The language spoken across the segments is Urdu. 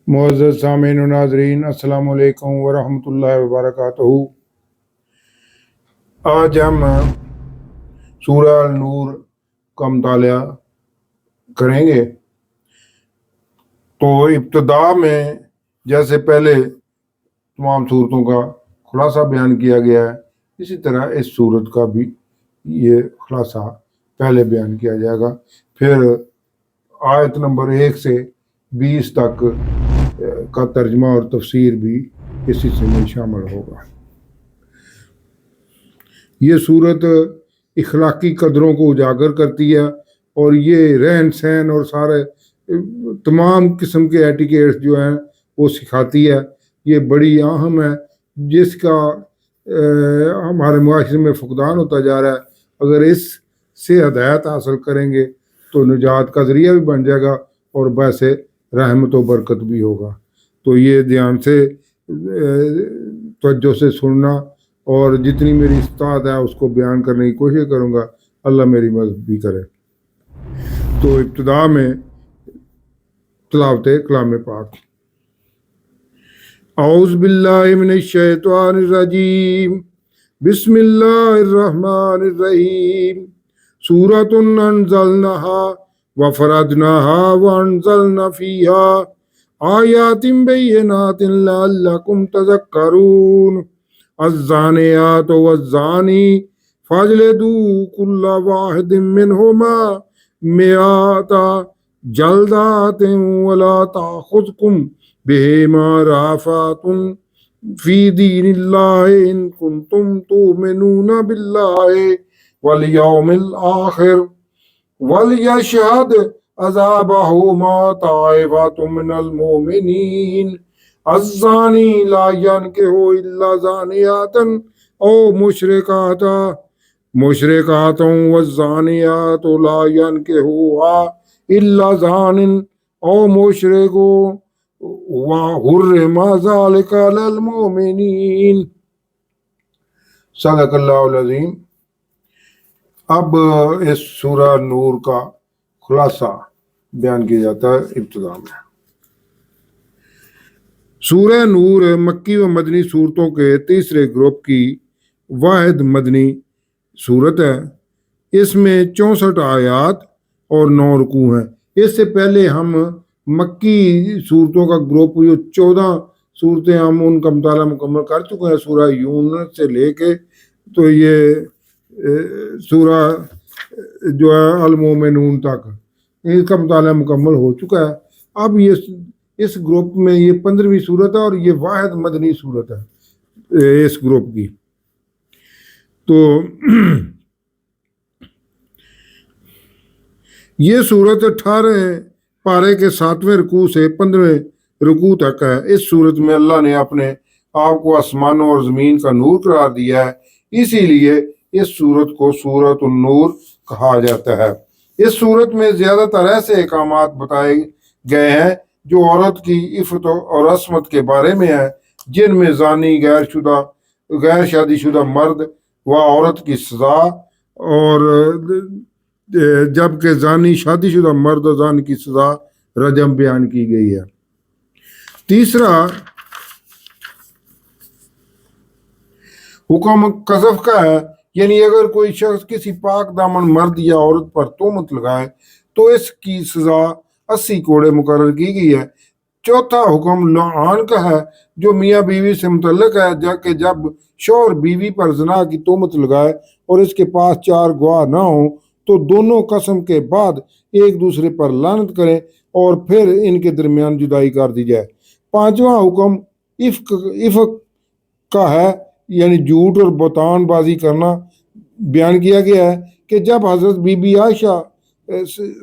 معزز سامعین و ناظرین، السلام علیکم ورحمۃ اللہ وبرکاتہ۔ آج ہم سورہ النور کا مطالعہ کریں گے۔ تو ابتدا میں جیسے پہلے تمام صورتوں کا خلاصہ بیان کیا گیا ہے، اسی طرح اس صورت کا بھی یہ خلاصہ پہلے بیان کیا جائے گا، پھر آیت نمبر 1 سے 20 تک کا ترجمہ اور تفسیر بھی اس حصے میں شامل ہوگا۔ یہ صورت اخلاقی قدروں کو اجاگر کرتی ہے اور یہ رہن سہن اور سارے تمام قسم کے ایٹیکیٹس جو ہیں وہ سکھاتی ہے۔ یہ بڑی اہم ہے، جس کا ہمارے معاشرے میں فقدان ہوتا جا رہا ہے۔ اگر اس سے ہدایت حاصل کریں گے تو نجات کا ذریعہ بھی بن جائے گا اور باعث رحمت و برکت بھی ہوگا۔ تو یہ دھیان سے توجہ سے سننا اور جتنی میری استطاعت ہے اس کو بیان کرنے کی کوشش کروں گا، اللہ میری مدد بھی کرے۔ تو ابتدا میں تلاوت کلام پاک۔ اعوذ باللہ من الشیطان الرجیم، بسم اللہ الرحمن الرحیم۔ سورۃ انزلناها وفرضناها وانزلنا فیہا آیات بینات لعلکم تذکرون۔ الزانیات والزانی فاجلدوا کل واحد منہما مئۃ جلدۃ ولا تأخذکم بہما رأفۃ فی دین اللہ ان کنتم تؤمنون باللہ والیوم الآخر ولیشہد عذابہما طائفۃ من المؤمنین۔ الزانی لا ینکح الا زانیۃ او مشرکات والزانیات لا ینکحوہا الا زان او مشرک وحرم ذلک علی المؤمنین۔ صدق اللہ العظیم۔ اب اس سورہ نور کا خلاصہ بیان کیا جاتا ہے ابتدا میں۔ سورہ نور مکی و مدنی صورتوں کے تیسرے گروپ کی واحد مدنی صورت ہے۔ اس میں 64 آیات اور 9 رکوع ہیں۔ اس سے پہلے ہم مکی صورتوں کا گروپ جو 14 صورتیں ہم ان کا مطالعہ مکمل کر چکے ہیں، سورہ یونس سے لے کے، تو یہ سورہ جو ہے المومنون تک ان کا مطالعہ مکمل ہو چکا ہے۔ اب یہ اس گروپ میں یہ 15ویں صورت ہے اور یہ واحد مدنی صورت ہے اس گروپ کی۔ تو یہ صورت 18 پارے کے 7ویں رکوع سے 15ویں رکوع تک ہے۔ اس صورت میں اللہ نے اپنے آپ کو آسمانوں اور زمین کا نور قرار دیا ہے، اسی لیے اس صورت کو سورۃ النور کہا جاتا ہے۔ اس صورت میں زیادہ تر ایسے احکامات بتائے گئے ہیں جو عورت کی عفت اور عصمت کے بارے میں ہیں، جن میں زانی غیر شادی شدہ مرد و عورت کی سزا، اور جبکہ زانی شادی شدہ مرد و زانی کی سزا رجم بیان کی گئی ہے۔ تیسرا حکم قذف کا ہے، یعنی اگر کوئی شخص کسی پاک دامن مرد یا عورت پر تہمت لگائے تو اس کی سزا 80 کوڑے مقرر کی گئی ہے۔ چوتھا حکم لعان کا ہے، جو میاں بیوی سے متعلق ہے کہ جب شوہر بیوی پر زنا کی تہمت لگائے اور اس کے پاس 4 گواہ نہ ہوں تو دونوں قسم کے بعد ایک دوسرے پر لعنت کریں اور پھر ان کے درمیان جدائی کر دی جائے۔ پانچواں حکم افک کا ہے، یعنی جھوٹ اور بہتان بازی کرنا بیان کیا گیا ہے کہ جب حضرت بی بی عائشہ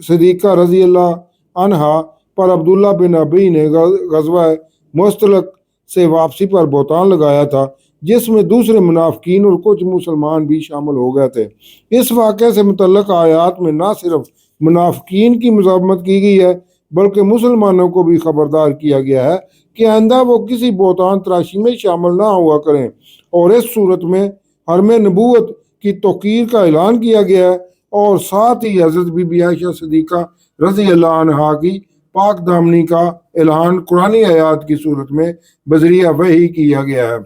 صدیقہ رضی اللہ عنہا پر عبداللہ بن ابی نے غزوہ مستلق سے واپسی پر بہتان لگایا تھا، جس میں دوسرے منافقین اور کچھ مسلمان بھی شامل ہو گئے تھے۔ اس واقعے سے متعلق آیات میں نہ صرف منافقین کی مذمت کی گئی ہے بلکہ مسلمانوں کو بھی خبردار کیا گیا ہے کہ آئندہ وہ کسی بہتان تراشی میں شامل نہ ہوا کریں، اور اس صورت میں حرم نبوت کی توقیر کا اعلان کیا گیا ہے اور ساتھ ہی حضرت بی بی عائشہ صدیقہ رضی اللہ عنہا کی پاک دامنی کا اعلان قرآنی آیات کی صورت میں بذریعہ وحی کیا گیا ہے۔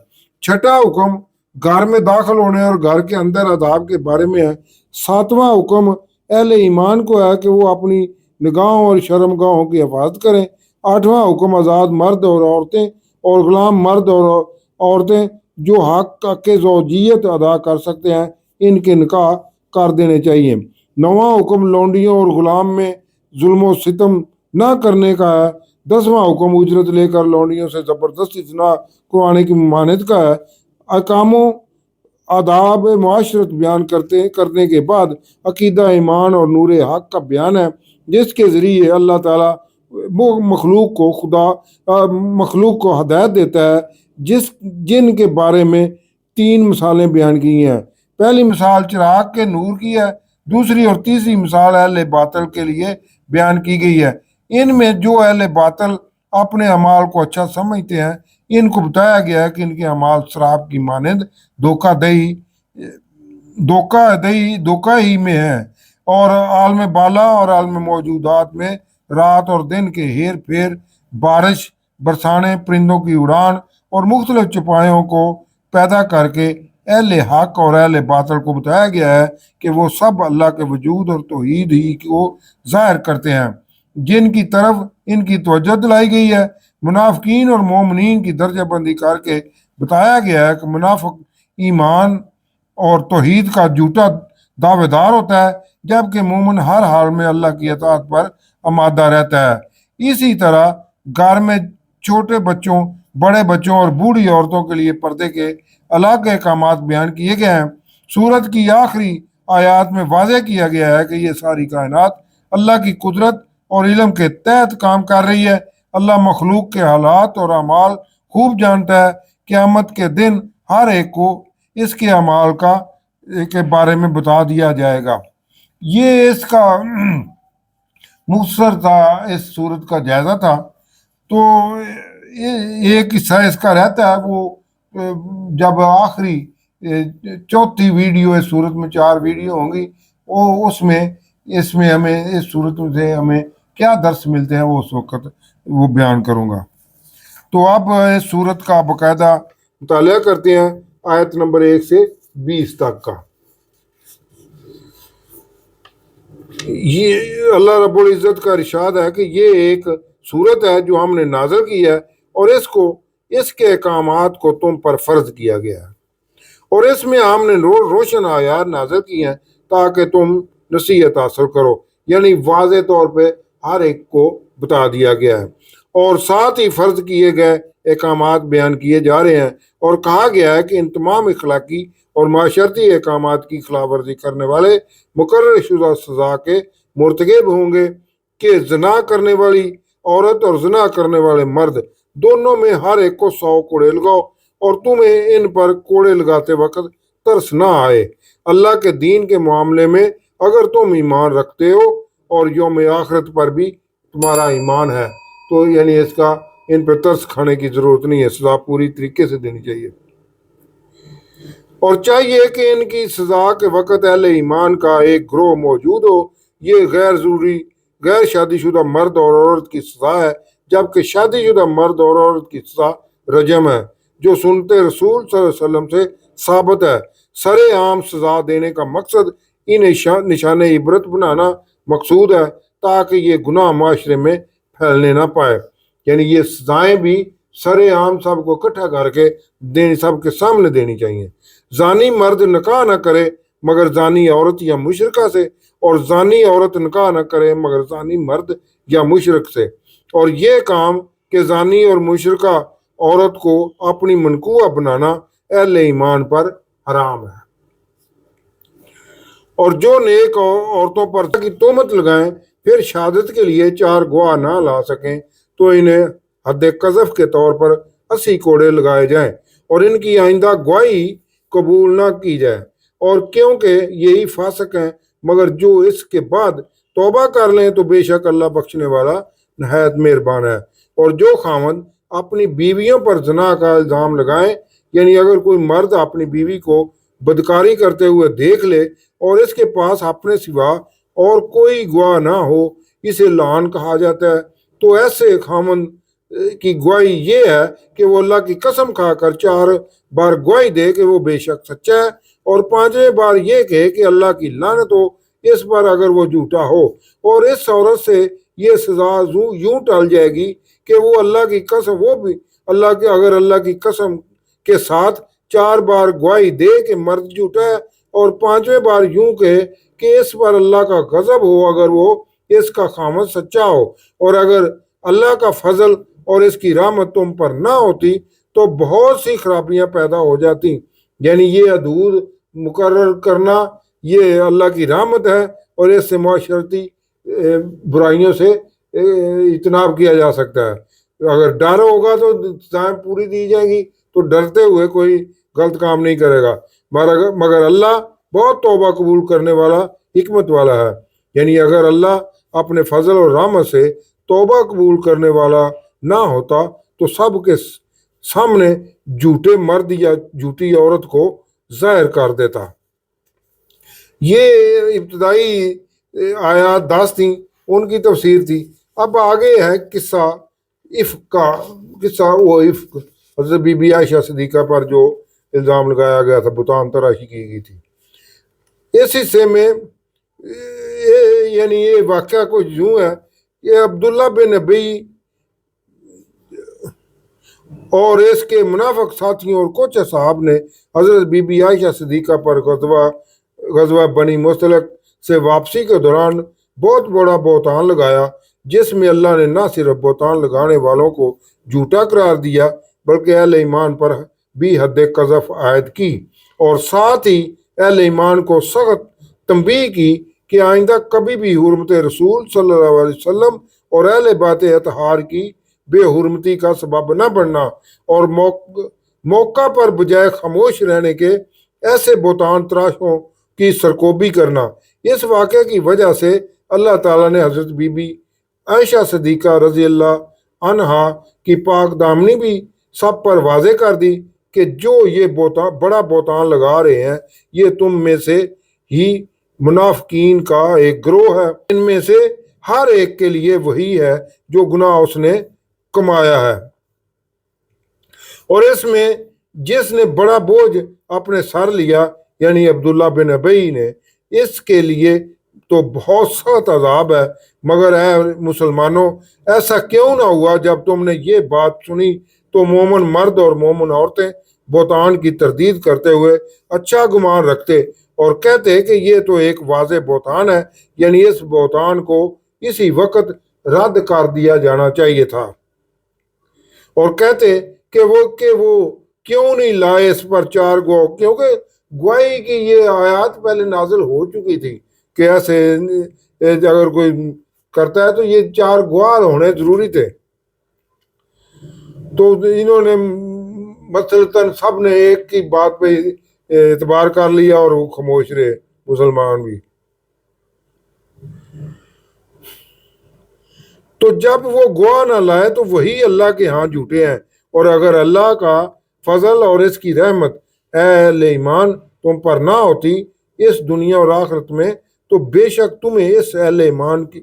چھٹا حکم گھر میں داخل ہونے اور گھر کے اندر آداب کے بارے میں ہے۔ ساتواں حکم اہل ایمان کو ہے کہ وہ اپنی نگاہوں اور شرمگاہوں کی حفاظت کریں۔ آٹھواں حکم آزاد مرد اور عورتیں اور غلام مرد اور عورتیں جو حق کے زوجیت ادا کر سکتے ہیں ان کے نکاح کر دینے چاہیے۔ نواں حکم لونڈیوں اور غلام میں ظلم و ستم نہ کرنے کا ہے۔ دسواں حکم اجرت لے کر لونڈیوں سے زبردستی زنا کروانے کی ممانعت کا ہے۔ احکام و آداب معاشرت بیان کرنے کے بعد عقیدہ ایمان اور نور حق کا بیان ہے، جس کے ذریعے اللہ تعالیٰ مخلوق کو ہدایت دیتا ہے، جن کے بارے میں تین مثالیں بیان کی ہیں۔ پہلی مثال چراغ کے نور کی ہے، دوسری اور تیسری مثال اہل باطل کے لیے بیان کی گئی ہے۔ ان میں جو اہل باطل اپنے اعمال کو اچھا سمجھتے ہیں ان کو بتایا گیا ہے کہ ان کے اعمال شراب کی مانند دھوکہ ہی میں ہے، اور عالم بالا اور عالم موجودات میں رات اور دن کے ہیر پھیر، بارش برسانے، پرندوں کی اڑان اور مختلف چپایوں کو پیدا کر کے اہل حق اور اہل باطل کو بتایا گیا ہے کہ وہ سب اللہ کے وجود اور توحید ہی کو ظاہر کرتے ہیں، جن کی طرف ان کی توجہ دلائی گئی ہے۔ منافقین اور مومنین کی درجہ بندی کر کے بتایا گیا ہے کہ منافق ایمان اور توحید کا جھوٹا دعوے دار ہوتا ہے، جبکہ مومن ہر حال میں اللہ کی اطاعت پر آمادہ رہتا ہے۔ اسی طرح گھر میں چھوٹے بچوں، بڑے بچوں اور بوڑھی عورتوں کے لیے پردے کے الگ احکامات بیان کیے گئے ہیں۔ سورت کی آخری آیات میں واضح کیا گیا ہے کہ یہ ساری کائنات اللہ کی قدرت اور علم کے تحت کام کر رہی ہے۔ اللہ مخلوق کے حالات اور اعمال خوب جانتا ہے۔ قیامت کے دن ہر ایک کو اس کے اعمال کے بارے میں بتا دیا جائے گا۔ یہ اس کا مختصر تھا، اس صورت کا جائزہ تھا۔ تو ایک حصہ اس کا رہتا ہے، وہ جب آخری چوتھی ویڈیو اس صورت میں 4 ویڈیو ہوں گی، وہ اس میں ہمیں اس صورت سے ہمیں کیا درس ملتے ہیں وہ اس وقت وہ بیان کروں گا۔ تو اب اس صورت کا باقاعدہ مطالعہ کرتے ہیں، آیت نمبر 1 سے 20 تک کا۔ یہ اللہ رب العزت کا ارشاد ہے کہ یہ ایک صورت ہے جو ہم نے نازل کی ہے، اور اس کے احکامات کو تم پر فرض کیا گیا ہے، اور اس میں ہم نے روشن آیات نازل کی ہیں تاکہ تم نصیحت حاصل کرو، یعنی واضح طور پہ ہر ایک کو بتا دیا گیا ہے، اور ساتھ ہی فرض کیے گئے احکامات بیان کیے جا رہے ہیں، اور کہا گیا ہے کہ ان تمام اخلاقی اور معاشرتی احکامات کی خلاف ورزی کرنے والے مقرر شدہ سزا کے مرتکب ہوں گے، کہ زنا کرنے والی عورت اور زنا کرنے والے مرد دونوں میں ہر ایک کو 100 کوڑے لگاؤ، اور تمہیں ان پر کوڑے لگاتے وقت ترس نہ آئے۔ اللہ کے دین کے معاملے میں اگر تم ایمان رکھتے ہو اور یوم آخرت پر بھی تمہارا ایمان ہے تو یعنی اس کا ان پہ ترس کھانے کی ضرورت نہیں ہے، سزا پوری طریقے سے دینی چاہیے، اور چاہیے کہ ان کی سزا کے وقت اہل ایمان کا ایک گروہ موجود ہو۔ یہ غیر شادی شدہ مرد اور عورت کی سزا ہے، جبکہ شادی شدہ مرد اور عورت کی سزا رجم ہے، جو سنت رسول صلی اللہ علیہ وسلم سے ثابت ہے۔ سر عام سزا دینے کا مقصد انہیں نشان عبرت بنانا مقصود ہے، تاکہ یہ گناہ معاشرے میں پھیلنے نہ پائے، یعنی یہ سزائیں بھی سر عام سب کو اکٹھا کر کے سب کے سامنے دینی چاہیے۔ زانی مرد نکاح نہ کرے مگر زانی عورت یا مشرکہ سے، اور زانی عورت نکاح نہ کرے مگر زانی مرد یا مشرک سے، اور یہ کام کہ زانی اور مشرکہ عورت کو اپنی منکوہ بنانا اہل ایمان پر حرام ہے، اور جو نیک عورتوں پر کی تہمت لگائیں پھر شہادت کے لیے 4 گواہ نہ لا سکیں تو انہیں حد قذف کے طور پر 80 کوڑے لگائے جائیں، اور ان کی آئندہ گواہی قبول نہ کی جائے، اور کیونکہ یہی فاسق ہیں، مگر جو اس کے بعد توبہ کر لیں تو بے شک اللہ بخشنے والا نہایت مہربان ہے۔ اور جو خاوند اپنی بیویوں پر زنا کا الزام لگائیں، یعنی اگر کوئی مرد اپنی بیوی کو بدکاری کرتے ہوئے دیکھ لے اور اس کے پاس اپنے سوا اور کوئی گواہ نہ ہو، اسے لعان کہا جاتا ہے، تو ایسے خامن کی گواہی یہ ہے کہ وہ اللہ کی قسم کھا کر 4 بار گواہی دے کہ وہ بے شک سچا ہے، اور 5ویں بار یہ کہے کہ اللہ کی لعنت ہو اس پر اگر وہ جھوٹا ہو۔ اور اس عورت سے یہ سزا یوں ٹل جائے گی کہ وہ اللہ کی قسم، وہ بھی اگر اللہ کی قسم کے ساتھ 4 بار گواہی دے کہ مرد جھوٹا ہے، اور 5ویں بار یوں کہے کہ اس پر اللہ کا غضب ہو اگر وہ اس کا خامد سچا ہو۔ اور اگر اللہ کا فضل اور اس کی رحمت تم پر نہ ہوتی تو بہت سی خرابیاں پیدا ہو جاتی۔ یعنی یہ حدود مقرر کرنا یہ اللہ کی رحمت ہے، اور اس سے معاشرتی برائیوں سے اجتناب کیا جا سکتا ہے۔ اگر ڈر ہوگا تو سزائیں پوری دی جائیں گی، تو ڈرتے ہوئے کوئی غلط کام نہیں کرے گا۔ مگر اللہ بہت توبہ قبول کرنے والا، حکمت والا ہے۔ یعنی اگر اللہ اپنے فضل اور رحمت سے توبہ قبول کرنے والا نہ ہوتا تو سب کے سامنے جھوٹے مرد یا جھوٹی عورت کو ظاہر کر دیتا۔ یہ ابتدائی آیات 10 تھیں، ان کی تفسیر تھی۔ اب آگے ہے قصہ عفق کا۔ وہ عفق حضرت بی بی عائشہ صدیقہ پر جو الزام لگایا گیا تھا، بہتان تراشی کی گئی تھی۔ اس حصے میں یعنی یہ واقعہ کچھ یوں ہے کہ عبداللہ بن ابی اور اس کے منافق ساتھیوں اور کچھ اصحاب نے حضرت بی بی عائشہ صدیقہ پر غزوہ بنی مستلق سے واپسی کے دوران بہت بڑا بہتان لگایا، جس میں اللہ نے نہ صرف بہتان لگانے والوں کو جھوٹا قرار دیا بلکہ اہل ایمان پر بھی حد قذف عائد کی، اور ساتھ ہی اہل ایمان کو سخت تنبیہ کی کہ آئندہ کبھی بھی حرمت رسول صلی اللہ علیہ وسلم اور اہل بیت اطہار کی بے حرمتی کا سبب نہ بننا، اور موقع پر بجائے خاموش رہنے کے ایسے بہتان تراشوں کی سرکوبی کرنا۔ اس واقعے کی وجہ سے اللہ تعالیٰ نے حضرت بی بی عائشہ صدیقہ رضی اللہ عنہا کی پاک دامنی بھی سب پر واضح کر دی کہ جو یہ بڑا بہتان لگا رہے ہیں یہ تم میں سے ہی منافقین کا ایک گروہ ہے، ان میں سے ہر ایک کے لیے وہی ہے جو گناہ اس نے کمایا ہے، اور اس میں جس نے بڑا بوجھ اپنے سر لیا یعنی عبداللہ بن ابی نے، اس کے لیے تو بہت سخت عذاب ہے۔ مگر اے مسلمانوں، ایسا کیوں نہ ہوا جب تم نے یہ بات سنی تو مومن مرد اور مومن عورتیں بہتان کی تردید کرتے ہوئے اچھا گمان رکھتے اور کہتے کہ یہ تو ایک واضح بہتان ہے، یعنی اس بہتان کو اسی وقت رد کر دیا جانا چاہیے تھا، اور کہتے کہ وہ کیوں نہیں لائے اس پر 4 گواہ، کیونکہ گواہی کی یہ آیات پہلے نازل ہو چکی تھی کہ ایسے اگر کوئی کرتا ہے تو یہ 4 گواہ ہونے ضروری تھے۔ تو انہوں نے مثلاً سب نے ایک کی بات پہ اعتبار کر لیا اور وہ خاموش رہے، مسلمان بھی۔ تو جب وہ گواہ نہ لائے تو وہی اللہ کے ہاں جھوٹے ہیں، اور اگر اللہ کا فضل اور اس کی رحمت اے اہل ایمان تم پر نہ ہوتی اس دنیا اور آخرت میں، تو بے شک تمہیں اس اہل ایمان کی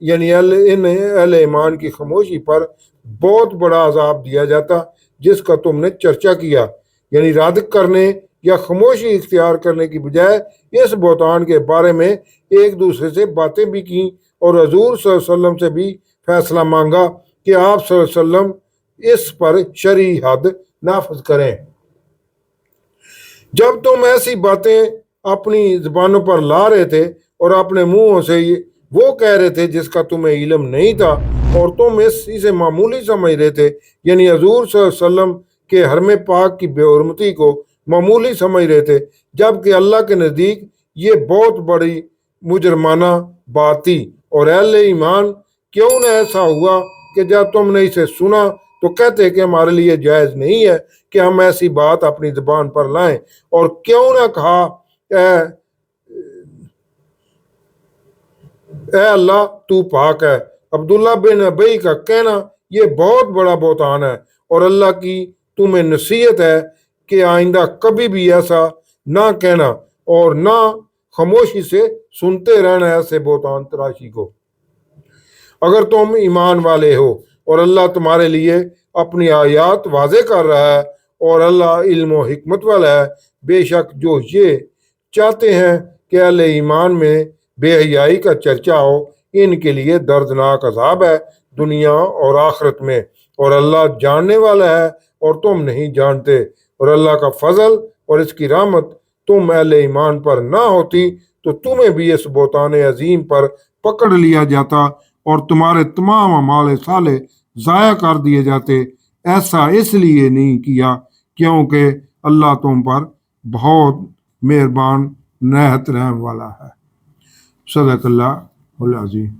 یعنی ان اہل ایمان کی خاموشی پر بہت بڑا عذاب دیا جاتا جس کا تم نے چرچا کیا۔ یعنی رد کرنے یا خاموشی اختیار کرنے کی بجائے اس بہتان کے بارے میں ایک دوسرے سے باتیں بھی کیں، اور حضور صلی اللہ علیہ وسلم سے بھی فیصلہ مانگا کہ آپ صلی اللہ علیہ وسلم اس پر شرعی حد نافذ کریں۔ جب تم ایسی باتیں اپنی زبانوں پر لا رہے تھے اور اپنے منہوں سے وہ کہہ رہے تھے جس کا تمہیں علم نہیں تھا، اور تم اسے معمولی سمجھ رہے تھے، یعنی حضور صلی اللہ علیہ وسلم کے حرم پاک کی بے حرمتی کو معمولی سمجھ رہے تھے، جبکہ اللہ کے نزدیک یہ بہت بڑی مجرمانہ بات تھی۔ اور اہل ایمان کیوں نہ ایسا ہوا کہ جب تم نے اسے سنا تو کہتے کہ ہمارے لیے جائز نہیں ہے کہ ہم ایسی بات اپنی زبان پر لائیں، اور کیوں نہ کہا اے اللہ تو پاک ہے۔ عبداللہ بن ابی کا کہنا یہ بہت بڑا بہتان ہے، اور اللہ کی تمہیں نصیحت ہے کہ آئندہ کبھی بھی ایسا نہ کہنا اور نہ خاموشی سے سنتے رہنا ایسے بہتان تراشی کو۔ اگر تم ایمان والے ہو اور اللہ تمہارے لیے اپنی آیات واضح کر رہا ہے اور اللہ علم و حکمت والا ہے، بے شک جو یہ چاہتے ہیں کہ اہل ایمان میں بے حیائی کا چرچا ہو، ان کے لیے دردناک عذاب ہے دنیا اور آخرت میں، اور اللہ جاننے والا ہے اور تم نہیں جانتے، اور اللہ کا فضل اور اس کی رحمت تم اہل ایمان پر نہ ہوتی تو تمہیں بھی اس بہتان عظیم پر پکڑ لیا جاتا اور تمہارے تمام اعمال صالح ضائع کر دیے جاتے۔ ایسا اس لیے نہیں کیا کیونکہ اللہ تم پر بہت مہربان نہایت رحم والا ہے۔ صدق اللہ العظیم۔